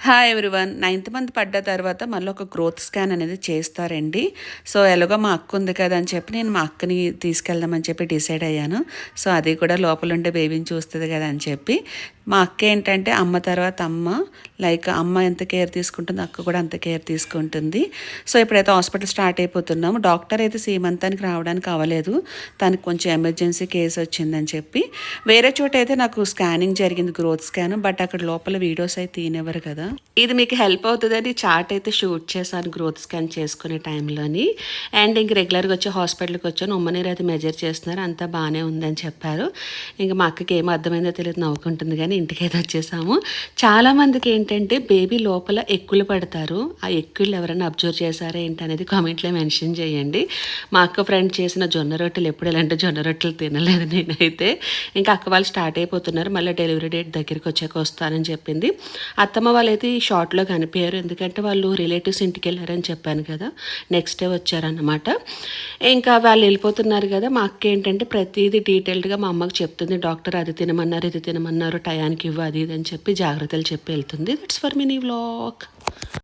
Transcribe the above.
Hi everyone. 9th month పడ్డ తర్వాత మళ్ళీ ఒక గ్రోత్ స్కాన్ అనేది చేస్తారండి. సో ఎలాగో మా అక్క ఉంది కదా అని చెప్పి నేను మా అక్కని తీసుకెళ్దామని చెప్పి డిసైడ్ అయ్యాను. సో అది కూడా లోపల ఉండే బేబీని చూస్తుంది కదా అని చెప్పి. మా అక్క ఏంటంటే అమ్మ తర్వాత అమ్మ, లైక్ అమ్మ ఎంత కేర్ తీసుకుంటుందో అక్క కూడా అంత కేర్ తీసుకుంటుంది. సో ఇప్పుడైతే హాస్పిటల్ స్టార్ట్ అయిపోతున్నాము. డాక్టర్ అయితే సీమంతానికి రావడానికి అవ్వలేదు, తనకి కొంచెం ఎమర్జెన్సీ కేసు వచ్చిందని చెప్పి. వేరే చోట అయితే నాకు స్కానింగ్ జరిగింది, గ్రోత్ స్కాన్, బట్ అక్కడ లోపల వీడియోస్ అయితే తీయనివ్వరు కదా. ఇది మీకు హెల్ప్ అవుతుందని చార్ట్ అయితే షూట్ చేశాను గ్రోత్ స్కాన్ చేసుకునే టైంలోని. అండ్ ఇంక రెగ్యులర్గా వచ్చి హాస్పిటల్కి వచ్చాను, ఉమ్మనీరు అయితే మెజర్ చేస్తున్నారు, అంతా బాగానే ఉందని చెప్పారు. ఇంకా మా అక్కకి ఏం అర్థమైందో తెలియదు, నవ్వుకుంటుంది. కానీ ఇంటికైతే వచ్చేసాము. చాలామందికి ఏంటంటే బేబీ లోపల ఎక్కులు పడతారు. ఆ ఎక్కులు ఎవరైనా అబ్జర్వ్ చేశారా ఏంటి అనేది కామెంట్లో మెన్షన్ చేయండి. మా అక్క ఫ్రెండ్ చేసిన జొన్న రొట్టెలు ఎప్పుడు ఇలాంటి జొన్న రొట్టెలు తినలేదు నేనైతే. ఇంకా అక్క వాళ్ళు స్టార్ట్ అయిపోతున్నారు, మళ్ళీ డెలివరీ డేట్ దగ్గరికి వచ్చాక వస్తానని చెప్పింది. అత్తమ్మ వాళ్ళైతే ఈ షార్ట్లో కనిపించారు, ఎందుకంటే వాళ్ళు రిలేటివ్స్ ఇంటికి వెళ్ళారని చెప్పాను కదా, నెక్స్ట్ డే వచ్చారన్నమాట. ఇంకా వాళ్ళు వెళ్ళిపోతున్నారు కదా. మా అక్క ఏంటంటే ప్రతిదీ డీటెయిల్డ్గా మా అమ్మకి చెప్తుంది. డాక్టర్ అది తినమన్నారు, ఇది తినమన్నారు, టయానికి ఇవ్వు, అది ఇది అని చెప్పి జాగ్రత్తలు చెప్పి వెళ్తుంది. That's for mini vlog.